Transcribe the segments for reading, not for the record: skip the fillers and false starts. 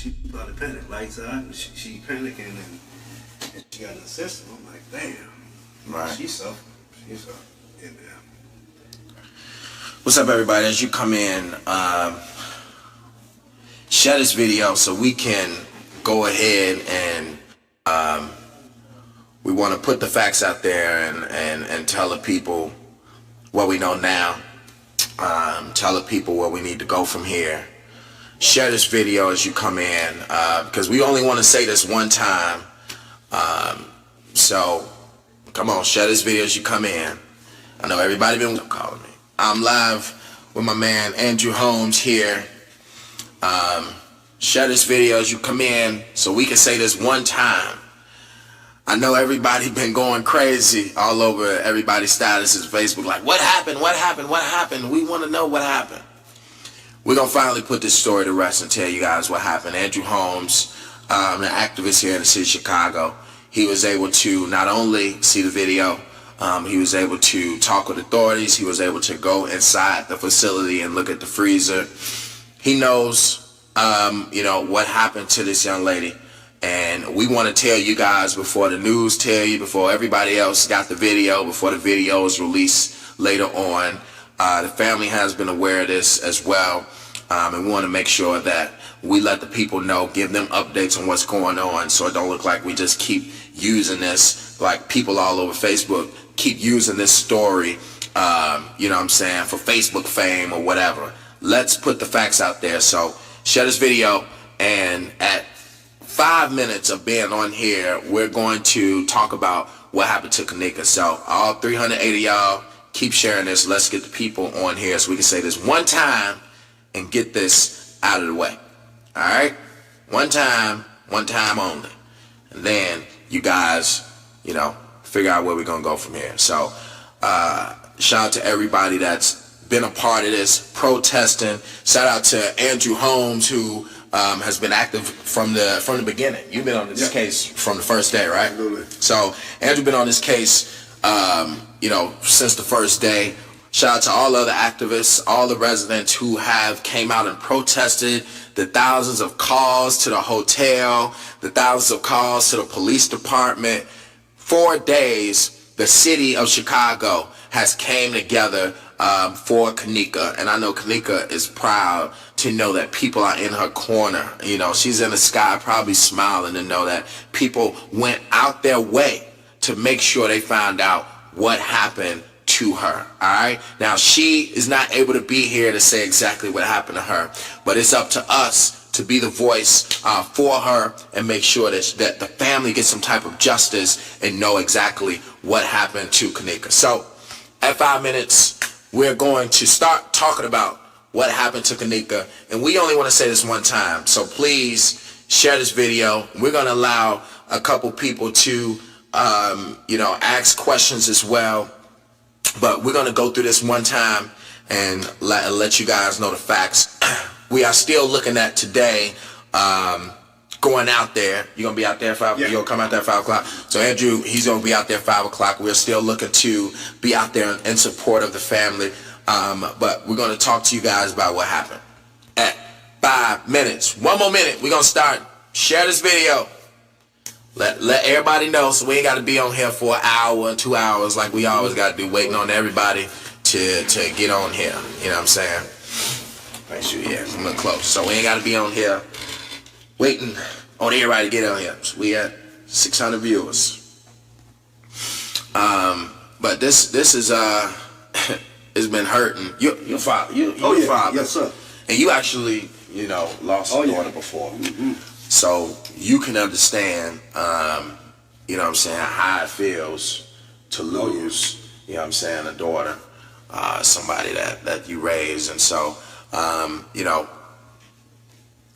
she started panic. Lights out, and she panicking, and she got in the system. I'm like, damn. Right. She's suffering. She's in there. What's up, everybody? As you come in, share this video so we can go ahead and we want to put the facts out there and tell the people what we know now. Tell the people where we need to go from here. Share this video as you come in, because we only want to say this one time. So come on, share this video as you come in. I know everybody been calling me. I'm live with my man Andrew Holmes here. Share this video as you come in so we can say this one time. I know everybody been going crazy all over everybody's statuses, Facebook, like, what happened, what happened, what happened? We want to know what happened. We're going to finally put this story to rest and tell you guys what happened. Andrew Holmes, an activist here in the city of Chicago, he was able to not only see the video, he was able to talk with authorities, he was able to go inside the facility and look at the freezer. He knows, what happened to this young lady. And we want to tell you guys before the news tell you, before everybody else got the video, before the video is released later on. The family has been aware of this as well. And we want to make sure that we let the people know, give them updates on what's going on, so it don't look like we just keep using this, like people all over Facebook keep using this story, for Facebook fame or whatever. Let's put the facts out there. So share this video, and at 5 minutes of being on here, we're going to talk about what happened to Kenneka. So all 380 y'all, keep sharing this. Let's get the people on here so we can say this one time and get this out of the way. All right? One time only. And then you guys, figure out where we're going to go from here. So shout out to everybody that's been a part of this, protesting. Shout out to Andrew Holmes, who has been active from the beginning. You've been on this case from the first day, right? Absolutely. So Andrew been on this case, since the first day. Shout out to all other activists, all the residents who have came out and protested, the thousands of calls to the hotel, the thousands of calls to the police department. 4 days, the city of Chicago has came together for Kenneka, and I know Kenneka is proud to know that people are in her corner. She's in the sky probably smiling to know that people went out their way to make sure they found out what happened to her. Alright, now she is not able to be here to say exactly what happened to her, but it's up to us to be the voice for her and make sure that the family gets some type of justice and know exactly what happened to Kenneka. So at 5 minutes, we're going to start talking about what happened to Kenneka, and we only want to say this one time. So please share this video. We're going to allow a couple people to, ask questions as well. But we're going to go through this one time and let you guys know the facts. We are still looking at today going out there. You're going to be out there at 5? Yeah. You're going to come out there at 5 o'clock? So Andrew, he's going to be out there at 5 o'clock. We're still looking to be out there in support of the family. But we're going to talk to you guys about what happened at 5 minutes. One more minute. We're going to start. Share this video. Let everybody know, so we ain't got to be on here for an hour and 2 hours like we always got to do, waiting on everybody to get on here. You know what I'm saying? Make sure, I'm a little close. So we ain't got to be on here waiting on everybody to get on here. So we at 600 viewers. But this is it's been hurting. Your father, your father. Yes, sir. And you actually, lost a daughter before. Mm-hmm. So you can understand, how it feels to lose, a daughter, somebody that you raised. And so,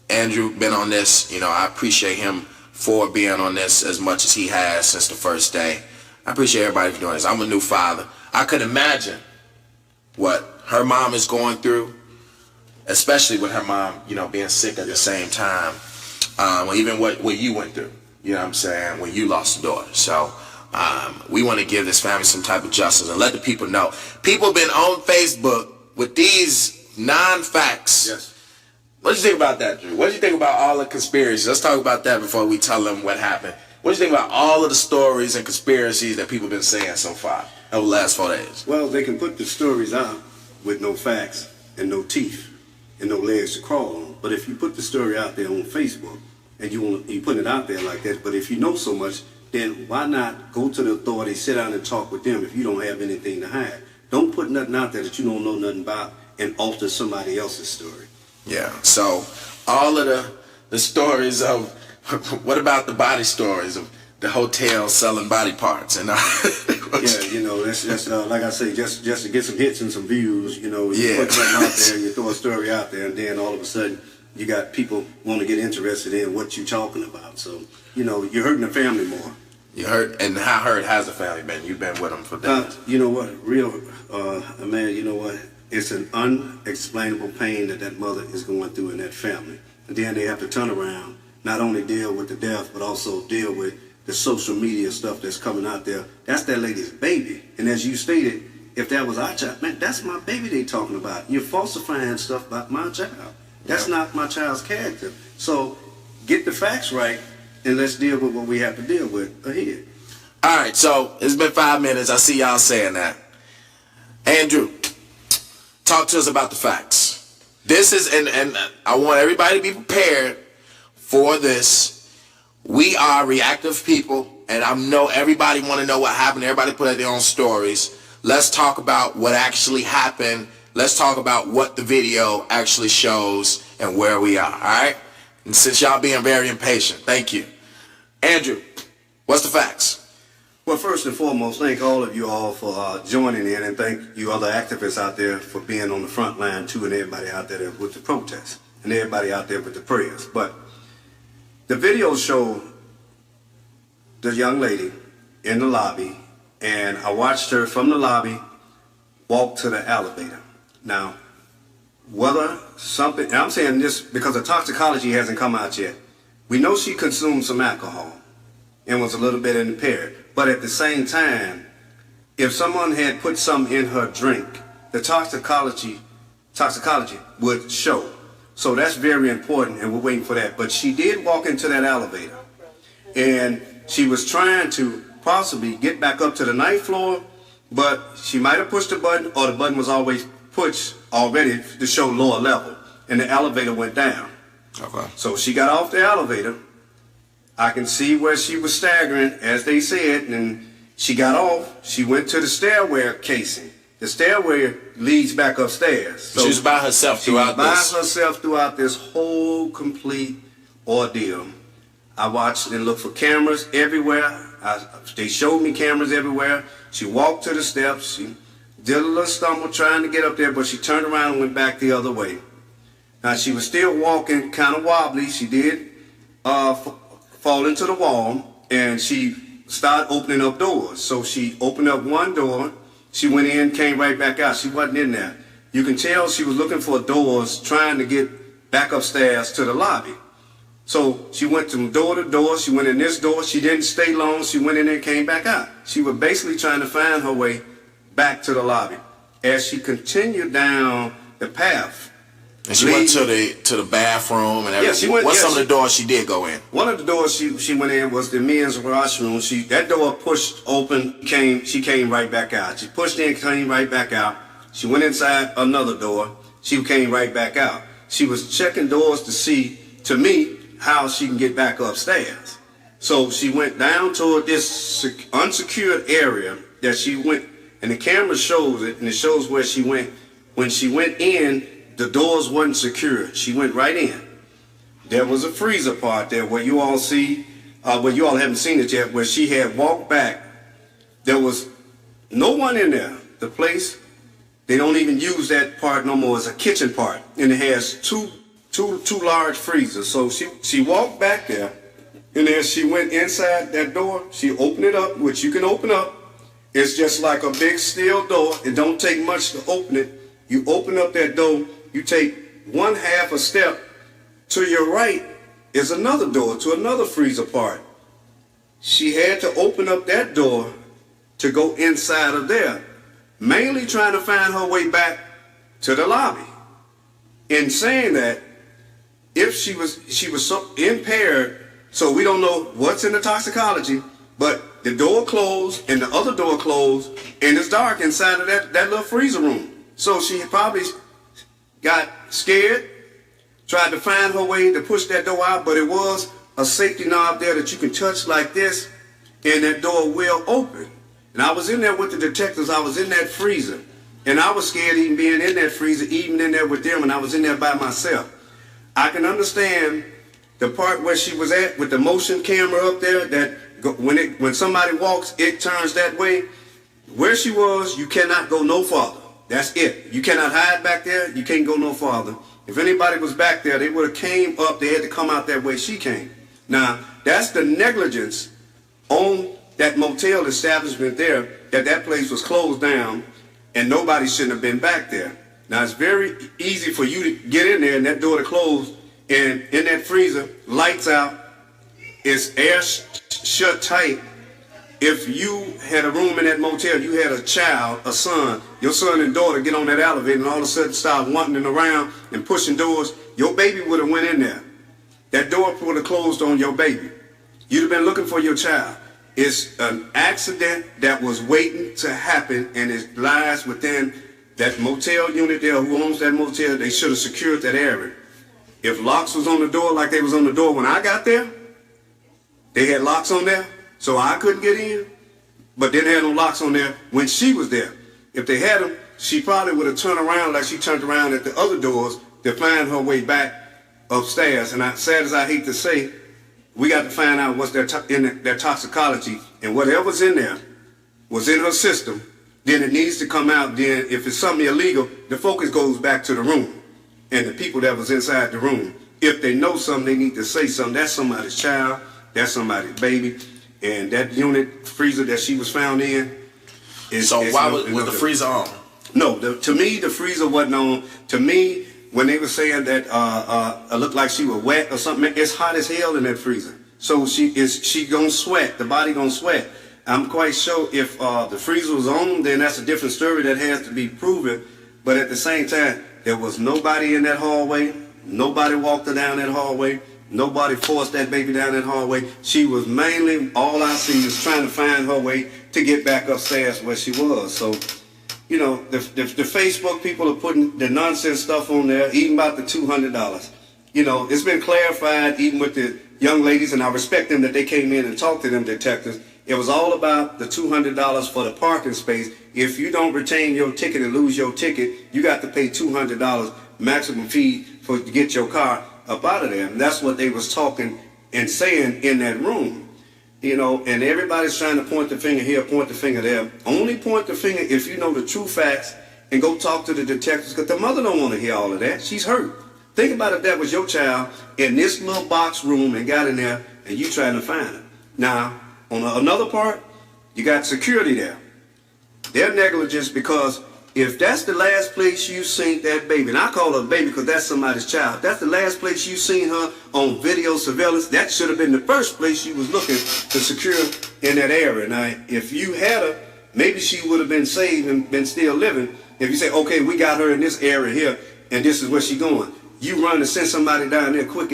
Andrew been on this, I appreciate him for being on this as much as he has since the first day. I appreciate everybody for doing this. I'm a new father. I could imagine what her mom is going through, especially with her mom, being sick at the same time. Even what you went through, when you lost a daughter. So we want to give this family some type of justice and let the people know. People been on Facebook with these non-facts. Yes. What do you think about that, Drew? What do you think about all the conspiracies? Let's talk about that before we tell them what happened. What do you think about all of the stories and conspiracies that people have been saying so far over the last 4 days? Well, they can put the stories out with no facts and no teeth and no legs to crawl on. But if you put the story out there on Facebook and you put it out there like that, but if you know so much, then why not go to the authorities, sit down and talk with them if you don't have anything to hide? Don't put nothing out there that you don't know nothing about and alter somebody else's story. Yeah, so all of the stories of, what about the body stories of the hotel selling body parts? And yeah, you know, that's like I say, just to get some hits and some views, you know, you Yeah. put something out there, you throw a story out there, and then all of a sudden you got people want to get interested in what you're talking about. So, you know, you're hurting the family more. You hurt, and how hurt has the family been? You've been with them for days. You know what, man, you know what? It's an unexplainable pain that mother is going through in that family. And then they have to turn around, not only deal with the death, but also deal with the social media stuff that's coming out there. That's that lady's baby. And as you stated, if that was our child, man, that's my baby they talking about. You're falsifying stuff about my child. That's not my child's character. So get the facts right, and let's deal with what we have to deal with ahead. All right, so it's been 5 minutes. I see y'all saying that. Andrew, talk to us about the facts. This is, and I want everybody to be prepared for this. We are reactive people, and I know everybody want to know what happened. Everybody put out their own stories. Let's talk about what actually happened. Let's talk about what the video actually shows and where we are, all right? And since y'all being very impatient, thank you. Andrew, what's the facts? Well, first and foremost, thank all of you all for joining in, and thank you other activists out there for being on the front line too, and everybody out there with the protests, and everybody out there with the prayers. But the video showed the young lady in the lobby, and I watched her from the lobby walk to the elevator. Now, whether something, and I'm saying this because the toxicology hasn't come out yet, we know she consumed some alcohol and was a little bit impaired. But at the same time, if someone had put some in her drink, the toxicology would show. So that's very important, and we're waiting for that. But she did walk into that elevator, and she was trying to possibly get back up to the 9th floor, but she might have pushed the button, or the button was always pushed already to show lower level, and the elevator went down. Okay. So she got off the elevator. I can see where she was staggering, as they said, and she got off. She went to the stairway casing. The stairway leads back upstairs. So she was by herself throughout this. She was by herself throughout this whole complete ordeal. I watched and looked for cameras everywhere. They showed me cameras everywhere. She walked to the steps. She did a little stumble trying to get up there, but she turned around and went back the other way. Now, she was still walking kind of wobbly. She did fall into the wall, and she started opening up doors. So she opened up one door. She went in, came right back out. She wasn't in there. You can tell she was looking for doors, trying to get back upstairs to the lobby. So she went from door to door. She went in this door. She didn't stay long. She went in there and came back out. She was basically trying to find her way back to the lobby. As she continued down the path, and she went to the bathroom and everything. Yeah, she went. What's some of the doors she did go in? One of the doors she went in was the men's washroom. That door pushed open. She came right back out. She pushed in, came right back out. She went inside another door. She came right back out. She was checking doors to see, to me, how she can get back upstairs. So she went down toward this unsecured area that she went, and the camera shows it, and it shows where she went. When she went in, the doors wasn't secured. She went right in. There was a freezer part there where you all see, where you all haven't seen it yet, where she had walked back. There was no one in there. The place, they don't even use that part no more as a kitchen part, and it has two large freezers. So she walked back there, and as she went inside that door, she opened it up, which you can open up. It's just like a big steel door. It don't take much to open it. You open up that door, you take 1/2 a step. To your right is another door to another freezer part. She had to open up that door to go inside of there, mainly trying to find her way back to the lobby. In saying that, if she was so impaired, so we don't know what's in the toxicology, but the door closed and the other door closed, and it's dark inside of that little freezer room. So she probably got scared, tried to find her way to push that door out, but it was a safety knob there that you can touch like this, and that door will open. And I was in there with the detectives. I was in that freezer, and I was scared even being in that freezer, even in there with them, and I was in there by myself. I can understand the part where she was at with the motion camera up there, that when somebody walks, it turns that way. Where she was, you cannot go no farther. That's it. You cannot hide back there. You can't go no farther. If anybody was back there, they would have came up. They had to come out that way she came. Now, that's the negligence on that motel establishment there, that place was closed down and nobody shouldn't have been back there. Now, it's very easy for you to get in there and that door to close, and in that freezer, lights out, it's air shut tight. If you had a room in that motel, you had a child, a son, your son and daughter get on that elevator and all of a sudden start wandering around and pushing doors, your baby would have went in there. That door would have closed on your baby. You'd have been looking for your child. It's an accident that was waiting to happen, and it lies within that motel unit there. Who owns that motel? They should have secured that area. If locks was on the door like they was on the door when I got there, they had locks on there, so I couldn't get in, but they had no locks on there when she was there. If they had them, she probably would have turned around like she turned around at the other doors to find her way back upstairs. And sad as I hate to say, we got to find out what's in their toxicology, and whatever's in there was in her system, then it needs to come out. Then if it's something illegal, the focus goes back to the room and the people that was inside the room. If they know something, they need to say something. That's somebody's child, that's somebody's baby, and that unit freezer that she was found in is... So why was the freezer on? No, to me, the freezer wasn't on. To me, when they were saying that it looked like she was wet or something, it's hot as hell in that freezer. So she gonna sweat, the body gonna sweat. I'm quite sure if the freezer was on, then that's a different story that has to be proven. But at the same time, there was nobody in that hallway. Nobody walked her down that hallway. Nobody forced that baby down that hallway. She was mainly, all I see is trying to find her way to get back upstairs where she was. So, you know, the Facebook people are putting the nonsense stuff on there, even about the $200. You know, it's been clarified even with the young ladies, and I respect them that they came in and talked to them detectives. It was all about the $200 for the parking space. If you don't retain your ticket and lose your ticket, you got to pay $200 maximum fee to get your car up out of there. And that's what they was talking and saying in that room. You know, and everybody's trying to point the finger here, point the finger there. Only point the finger if you know the true facts and go talk to the detectives, because the mother don't want to hear all of that. She's hurt. Think about if that was your child in this little box room and got in there and you trying to find her. Now, on another part, you got security there. They're negligence, because if that's the last place you seen that baby, and I call her a baby because that's somebody's child, that's the last place you seen her on video surveillance, that should have been the first place you was looking to secure in that area. Now, if you had her, maybe she would have been saved and been still living. If you say, okay, we got her in this area here, and this is where she going, you run to send somebody down there quick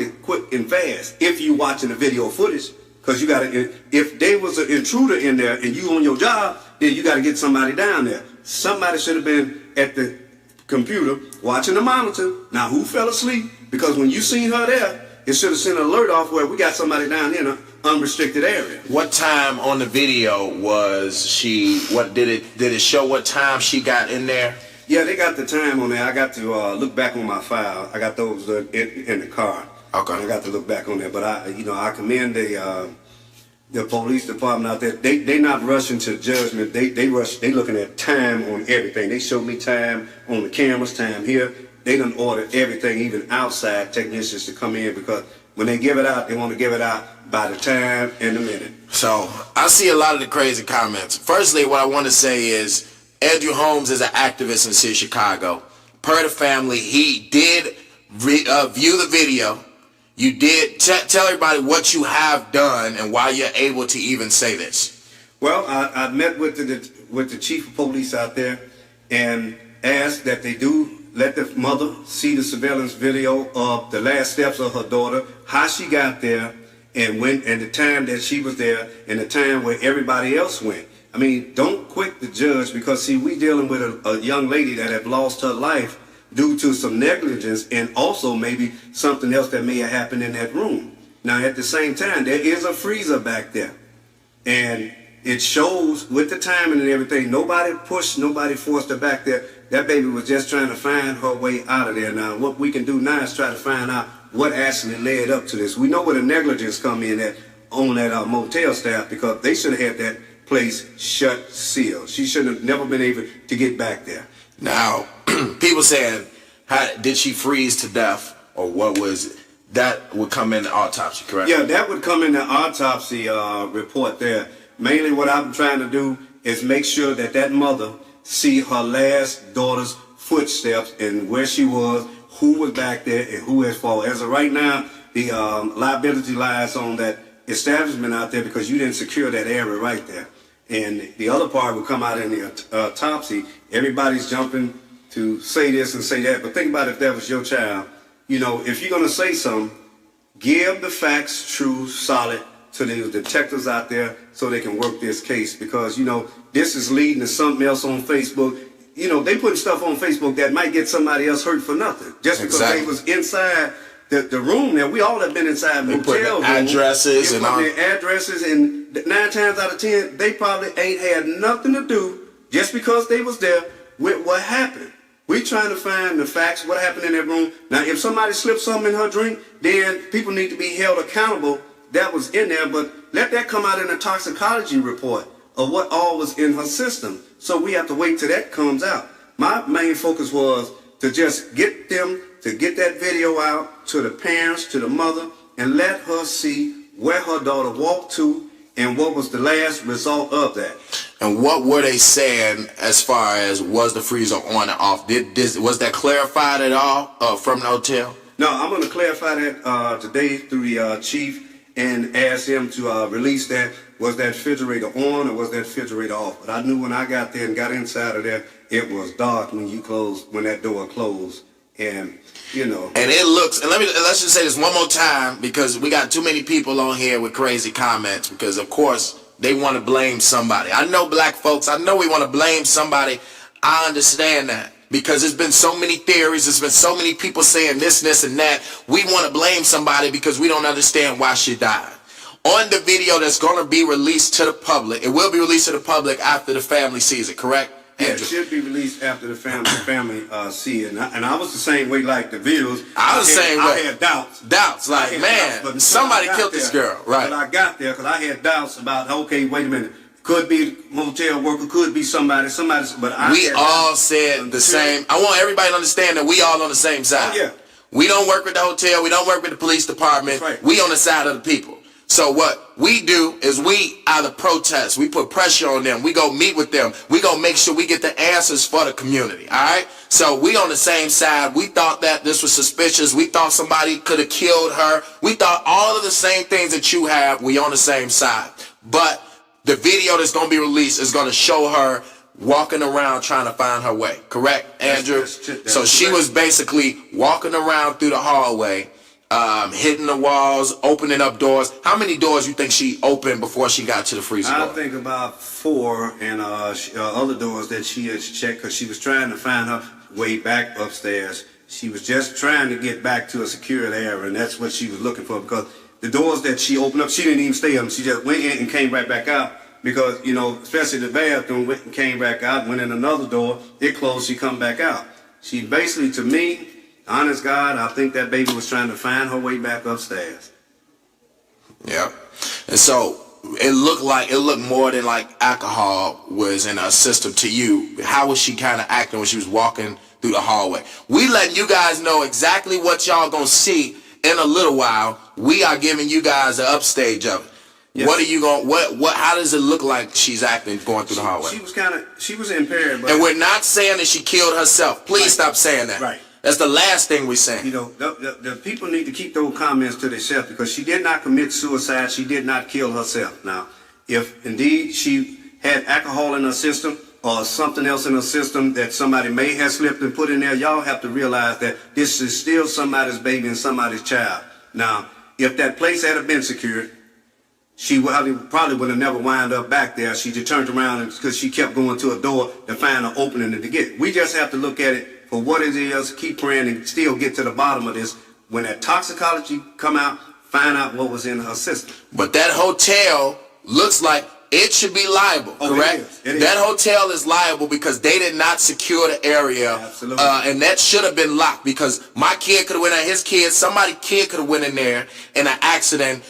and fast. If you watching the video footage, because you got to, if they was an intruder in there and you on your job, then you got to get somebody down there. Somebody should have been at the computer watching the monitor. Now, who fell asleep? Because when you seen her there, it should have sent an alert off where we got somebody down here in an unrestricted area. What time on the video was she? What did it show? What time she got in there? Yeah, they got the time on there. I got to look back on my file. I got those in the car. Okay. I got to look back on there, but I commend the police department out there. They not rushing to judgment. They looking at time on everything. They showed me time on the cameras, time here. They done order everything, even outside technicians to come in, because when they give it out, they want to give it out by the time and the minute. So I see a lot of the crazy comments. Firstly, what I want to say is Andrew Holmes is an activist in the city of Chicago. Per the family, he did view the video. You did tell everybody what you have done and why you're able to even say this. Well, I met with the chief of police out there and asked that they do let the mother see the surveillance video of the last steps of her daughter, how she got there, and the time that she was there, and the time where everybody else went. I mean, don't quit the judge, because see, we dealing with a young lady that had lost her life due to some negligence, and also maybe something else that may have happened in that room. Now, at the same time, there is a freezer back there, and it shows with the timing and everything. Nobody pushed, nobody forced her back there. That baby was just trying to find her way out of there. Now, what we can do now is try to find out what actually led up to this. We know where the negligence come in at on that motel staff, because they should have had that place shut, sealed. She should have never been able to get back there. Now, people saying, did she freeze to death, or what was it? That would come in the autopsy, correct? Yeah, that would come in the autopsy report there. Mainly what I'm trying to do is make sure that that mother see her last daughter's footsteps and where she was, who was back there, and who has fallen. As of right now, the liability lies on that establishment out there, because you didn't secure that area right there. And the other part will come out in the autopsy. Everybody's jumping to say this and say that, but think about if that was your child. You know, if you're going to say something, give the facts true, solid, to the detectives out there so they can work this case, because, you know, this is leading to something else on Facebook. You know, they putting stuff on Facebook that might get somebody else hurt for nothing. Just because they was inside the room there. We all have been inside motel rooms. Addresses and all. Their addresses, and 9 times out of 10, they probably ain't had nothing to do, just because they was there, with what happened. We trying to find the facts, what happened in that room. Now, if somebody slipped something in her drink, then people need to be held accountable. That was in there, but let that come out in a toxicology report of what all was in her system. So we have to wait till that comes out. My main focus was to just get them to get that video out to the parents, to the mother, and let her see where her daughter walked to and what was the last result of that. And what were they saying as far as was the freezer on and off? Was that clarified at all from the hotel? No, I'm going to clarify that today through the chief, and ask him to release that. Was that refrigerator on or was that refrigerator off? But I knew when I got there and got inside of there, it was dark when that door closed. And, you know. And it looks, and let's just say this one more time, because we got too many people on here with crazy comments, because of course they want to blame somebody. I know black folks, I know we want to blame somebody. I understand that, because there's been so many theories, there's been so many people saying this, and that. We want to blame somebody because we don't understand why she died. On the video that's going to be released to the public, it will be released to the public after the family sees it, correct? Yeah, it should be released after the family see it. And I was the same way, like the videos. I was the same way. I had doubts. Like, man, somebody killed this girl. Right. But I got there because I had doubts about, okay, wait a minute. Could be motel worker, could be somebody, but we all said the same. I want everybody to understand that we all on the same side. Oh, yeah. We don't work with the hotel. We don't work with the police department. Right. We on the side of the people. So what we do is we either protest, we put pressure on them, we go meet with them, we go make sure we get the answers for the community, all right? So we on the same side. We thought that this was suspicious. We thought somebody could have killed her. We thought all of the same things that you have. We on the same side. But the video that's going to be released is going to show her walking around trying to find her way, correct, Andrew? That's so she was basically walking around through the hallway, hitting the walls, opening up doors. How many doors you think she opened before she got to the freezer door? I think about 4, and other doors that she has checked, because she was trying to find her way back upstairs. She was just trying to get back to a secure area, and that's what she was looking for, because the doors that she opened up, she didn't even stay up. She just went in and came right back out, because, you know, especially the bathroom, went and came back out, went in another door, it closed, she come back out. She basically, to me, honest God, I think that baby was trying to find her way back upstairs. Yeah. And so it looked more than like alcohol was in her system to you. How was she kind of acting when she was walking through the hallway? We letting you guys know exactly what y'all gonna see in a little while. We are giving you guys the upstage of it. Yes. What are you going? How does it look like she's acting going through the hallway? She was impaired. But and we're not saying that she killed herself. Please stop saying that. Right. That's the last thing we're saying. You know, the people need to keep those comments to themselves, because she did not commit suicide. She did not kill herself. Now, if indeed she had alcohol in her system, or something else in her system that somebody may have slipped and put in there, y'all have to realize that this is still somebody's baby and somebody's child. Now, if that place had been secured, she probably would have never wound up back there. She just turned around because she kept going to a door to find an opening to get. We just have to look at it for what it is, keep praying, and still get to the bottom of this. When that toxicology come out, find out what was in her system. But that hotel looks like it should be liable, correct? It is. That hotel is liable because they did not secure the area. Absolutely. And that should have been locked because my kid could have went in, his kid, somebody's kid could have went in there and an accident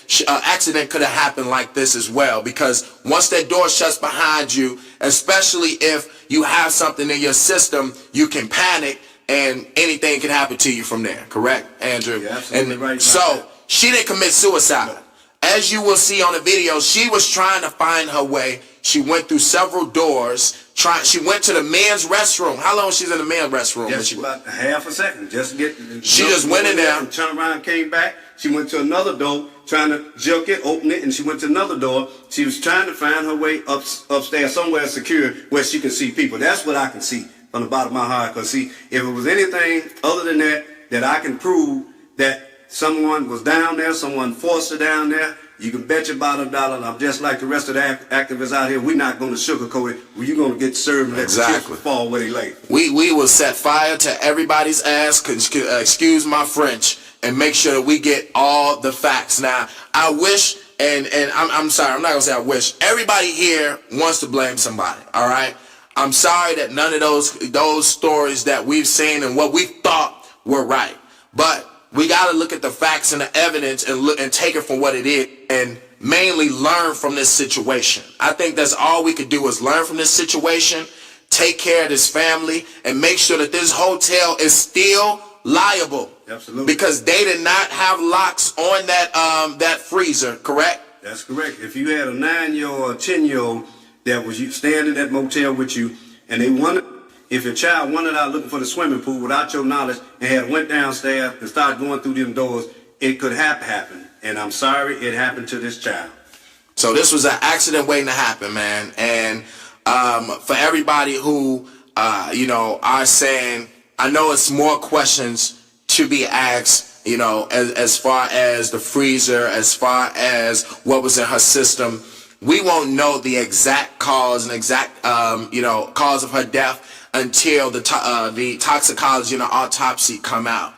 could have happened like this as well. Because once that door shuts behind you, especially if you have something in your system, you can panic and anything can happen to you from there, correct, Andrew? You're absolutely right. So she didn't commit suicide. No. As you will see on the video, she was trying to find her way. She went through several doors. She went to the men's restroom. How long was she in the men's restroom? Just about half a second. She just went in there. And turned around, came back. She went to another door, trying to jerk it, open it, and she went to another door. She was trying to find her way upstairs, somewhere secure where she can see people. That's what I can see from the bottom of my heart. Because see, if it was anything other than that I can prove that someone was down there, someone forced her down there, you can bet your bottom dollar. I'm just like the rest of the activists out here. We're not going to sugarcoat it. You're going to get served and let the chips fall where they lay. We will set fire to everybody's ass, excuse my French, and make sure that we get all the facts. Now, I wish, and I'm sorry, I'm not going to say I wish. Everybody here wants to blame somebody, all right? I'm sorry that none of those stories that we've seen and what we thought were right. But we got to look at the facts and the evidence and take it for what it is and mainly learn from this situation. I think that's all we could do is learn from this situation, take care of this family, and make sure that this hotel is still liable. Absolutely. Because they did not have locks on that freezer, correct? That's correct. If you had a 9-year-old or a 10-year-old that was staying in that motel with you and they wanted, if your child wanted out looking for the swimming pool without your knowledge and had went downstairs and started going through them doors, it could happen. And I'm sorry it happened to this child. So this was an accident waiting to happen, man. And for everybody who, are saying, I know it's more questions to be asked, as far as the freezer, as far as what was in her system. We won't know the exact cause and exact, cause of her death until the toxicology and the autopsy come out.